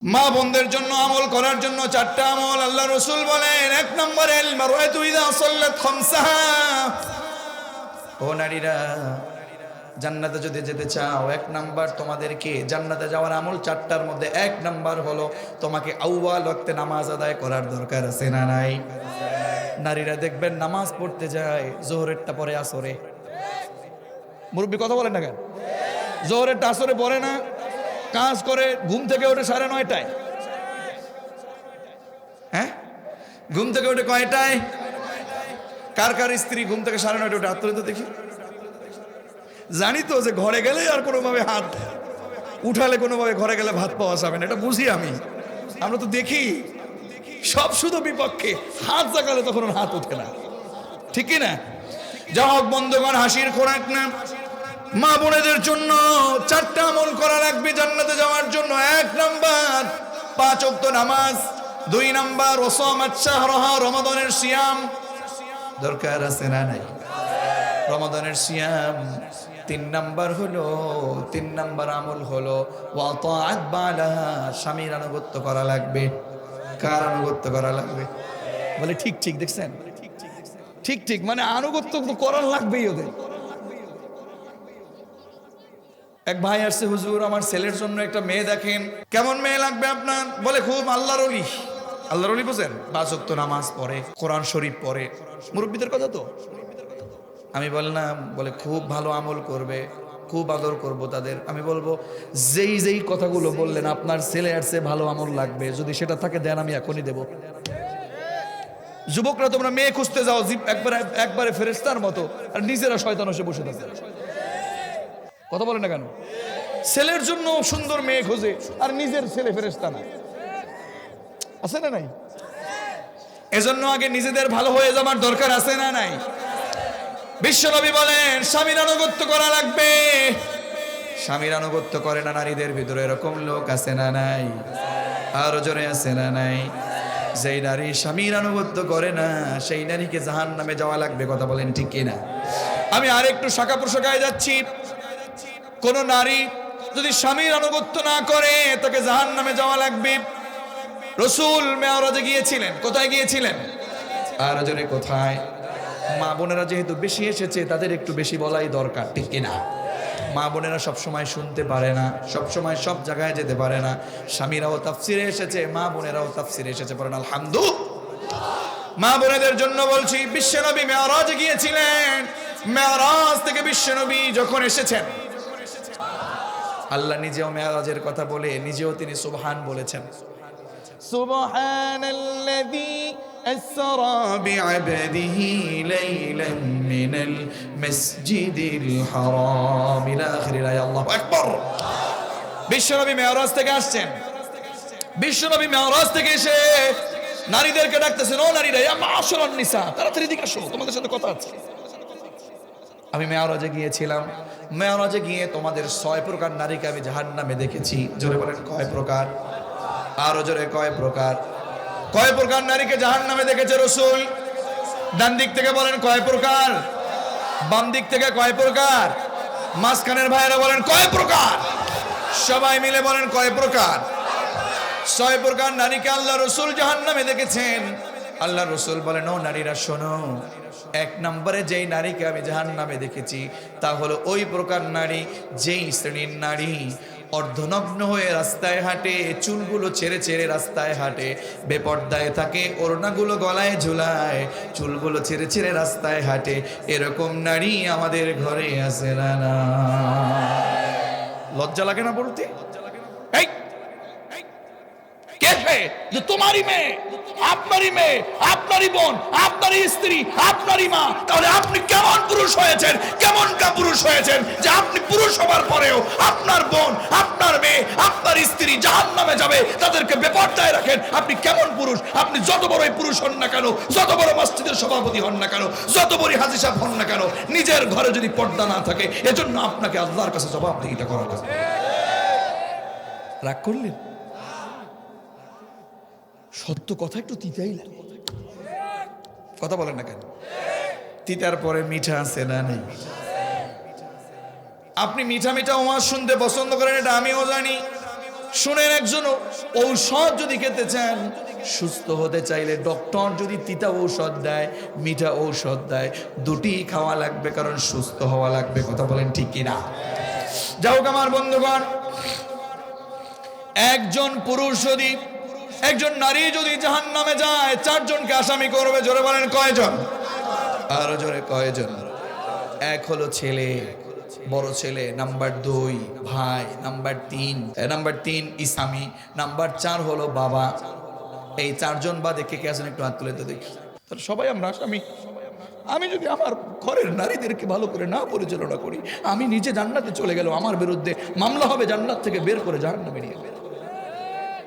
মা বোনদের জন্য আমল করার জন্য চারটা আমল আল্লাহ রসুল বলেন। এক নম্বরে ও নারীরা, জান্নাতে যদি যেতে চাও, এক নাম্বার তোমাদেরকে জান্নাতে যাওয়ার আমল চারটার মধ্যে এক নাম্বার হলো তোমাকে আউয়াল ওয়াক্তে নামাজ আদায় করার দরকার আছে না নাই? নারীরা দেখবেন নামাজ পড়তে যায় জোহরেরটা পরে আসরে। মুরব্বী কথা বলেন না কেন? জোহরেরটা আসরে পড়ে না, কাজ করে ঘুম থেকে ওঠে 9:30টায়। হ্যাঁ, ঘুম থেকে ওঠে কয়টায়? কার কার স্ত্রী ঘুম থেকে 9:30 ওঠে? হাত তুলে তো দেখি। জানি তো যে ঘরে গেলে আর কোনোভাবে হাত উঠালে কোনোভাবে ঘরে গেলে ভাত পাওয়া যাবে না, এটা বুঝি আমি। আমরা তো দেখি সব শুধু বিপক্ষে, হাত জাগালে তখন হাত ওঠে না, ঠিক কি না? যা হোক বন্ধুগণ, হাসির খোরাক না। মা বোনেদের জন্য চারটা আমল করা লাগবে জান্নাতে যাওয়ার জন্য। এক নাম্বার 5 ওয়াক্ত নামাজ, 2 নাম্বার ওয়াসামাত শাহরাহা, রমাদানের সিয়াম দরকার আছে না নাই? রমাদানের সিয়াম। 3 নাম্বার আমল হলো ওয়াতাআত বালাহা, স্বামীর আনুগত্য করা লাগবে। কার আনুগত্য করা লাগবে? বলে ঠিক ঠিক, দেখছেন? ঠিক ঠিক মানে আনুগত্য তো করার লাগবেই ওদের। এক ভাই আসছে, হুজুর আমার ছেলের জন্য একটা মেয়ে দেখেন। কেমন মেয়ে লাগবে আপনার? বলে খুব আল্লাহর ওলি। আল্লাহর ওলি বুঝেন? 5 ওয়াক্ত নামাজ পড়ে, কোরআন শরীফ পড়ে। মুরব্বীদের কথা তো আমি বললাম, বলে খুব ভালো আমল করবে, খুব আদর করব তাদের। আমি বলবো যেই যেই কথাগুলো বললেন আপনার ছেলে আসছে ভালো আমল লাগবে, যদি সেটা থাকে দেন, আমি এখনই দেব। যুবকরা তোমরা মেয়ে খুঁজতে যাও একবারে ফেরেশতার মতো, আর নিজেরা শয়তান এসে বসে থাকে। কথা বলে না কেন? ছেলের জন্য সুন্দর মেয়ে খোঁজে আর নিজের ছেলে ফেরেশতা না, আছে না নাই? এজন্য আগে নিজেদের ভালো হয়ে যাওয়ার দরকার আছে না নাই? বিশ্বনবী বলেন স্বামীর আনুগত্য করা লাগবে। স্বামীর আনুগত্য করে না নারীদের ভিতরে এরকম লোক আছে না নাই? আরো জোরে আছে না নাই? যেই নারী স্বামীর আনুগত্য করে না সেই নারীকে জাহান্নামে যাওয়া লাগবে। কথা বলেন ঠিক কিনা? আমি আরেকটু শাখা প্রশাখায় যাচ্ছি। কোন নারী যদি স্বামীর আনুগত্য না করে তাকে জাহান্নামে যাওয়া লাগবে। রাসূল মেরাজে গিয়েছিলেন। কোথায় গিয়েছিলেন? আর জোরে কোথায়? মা বোনেরা যেহেতু বেশি এসেছে তাদের একটু বেশি বলাই দরকার, ঠিক কিনা? মা বোনেরা সবসময় শুনতে পারে না, সবসময় সব জায়গায় যেতে পারে না। স্বামীরাও তাফসিরে এসেছে, মা বোনেরাও তাফসিরে এসেছে, পড়েন আলহামদুলিল্লাহ। মা বোনেদের জন্য বলছি, বিশ্বনবী মেরাজে গিয়েছিলেন। মেরাজ থেকে বিশ্বনবী যখন এসেছেন, আল্লাহ নিজেও মেরাজের কথা বলে নিজেও তিনি সুবহান বলেছেন। সুবহানাল্লাযী আসরা বি'আবদিহি লাইলান মিনাল মাসজিদিল হারাম ইলা আখিরিল আয়াত। আল্লাহু আকবার। বিশ্বনবী মেরাজ থেকে আসছেন। বিশ্বনবী মেরাজ থেকে এসে নারীদেরকে ডাকতেছেন, ও নারীরা, ইয়া মাশারান নিসা, তাড়াতাড়ি এদিকে আসো, তোমাদের সাথে কথা আছে। আমি মেরাজে গিয়েছিলাম। মেরাজে গিয়ে তোমাদের 6 প্রকার নারীকে আমি জাহান্নামে দেখেছি। জোরে বলেন কয় প্রকার? আরো জোরে কয় প্রকার? কয় প্রকার নারীকে জাহান্নামে দেখেছে রাসূল? ডান দিক থেকে বলেন কয় প্রকার? বাম দিক থেকে কয় প্রকার? মাঝখানের ভাইরা বলেন কয় প্রকার? সবাই মিলে বলেন কয় প্রকার? 6 প্রকার নারীকে আল্লাহ রাসূল জাহান্নামে দেখেছেন। আল্লাহ রাসূল বলেন, ও নারীরা শোনো, 1 নম্বরে যেই নারীকে আমি জাহান্নামে দেখেছি তা হলো ওই প্রকার নারী যেই শ্রেণীর নারী অর্ধনগ্ন হয়ে রাস্তায় হাঁটে, চুলগুলো ছেড়ে ছেড়ে রাস্তায় হাঁটে, বেপর্দায় থাকে, ওড়নাগুলো গলায় ঝুলায়, চুলগুলো ছেড়ে ছেড়ে রাস্তায় হাঁটে। এরকম নারী আমাদের ঘরে আছে না? না, লজ্জা লাগে না বলতে? এই কে সে? যে তোমারই মেয়ে, আপনারই মেয়ে, আপনারই বোন, আপনারই স্ত্রী, আপনারই মা। তাহলে আপনি কেমন পুরুষ হয়েছেন? কেমন পুরুষ হয়েছেন যে আপনি পুরুষ হবার পরেও আপনার বোন, আপনার মেয়ে, আপনার স্ত্রী জাহান্নামে যাবে, তাদেরকে বেপরদায় রাখেন? আপনি কেমন পুরুষ? আপনি যত বড়ই পুরুষ হন না কেন, যত বড় মসজিদের সভাপতি হন না কেন, যত বড় হাজী সাহেব হন না কেন, নিজের ঘরে যদি পর্দা না থাকে, এজন্য আপনাকে আল্লাহর কাছে জবাবদিহিতা করা লাগবে। রাগ করলেন? সত্য কথা একটু তিতাই লাগে। কথা বলেন না কেন? তিতার পরে মিঠা আছে না নেই? আপনি মিঠা মিঠা ওয়াজ শুনতে পছন্দ করেন, এটা আমিও জানি। শুনেন, একজন ঔষধ যদি খেতে চান, সুস্থ হতে চাইলে ডক্টর যদি তিতা ঔষধ দেয়, মিঠা ঔষধ দেয়, দুটি খাওয়া লাগবে, কারণ সুস্থ হওয়া লাগবে। কথা বলেন ঠিক কিনা? যাই হোক আমার বন্ধুগণ, একজন পুরুষ যদি, একজন নারী যদি জাহান্নামে যায়, চারজনকে আসামি করবে। জোরে বলেন কয়জন? আরো জোরে কয়জন? এক হলো ছেলে, বড় ছেলে, নাম্বার 2 ভাই, নাম্বার 3 ইসামি, নাম্বার 4 হলো বাবা। এই চারজন বাদে কে কে আছেন একটু হাত তুলে তো দেখি। তাহলে সবাই আমরা আসামি। আমি যদি আমার ঘরের নারীদেরকে ভালো করে না পরিচালনা করি, আমি নিজে জান্নাতে চলে গেল, আমার বিরুদ্ধে মামলা হবে, জান্নাত থেকে বের করে জাহান্নামে নিয়ে যাবে।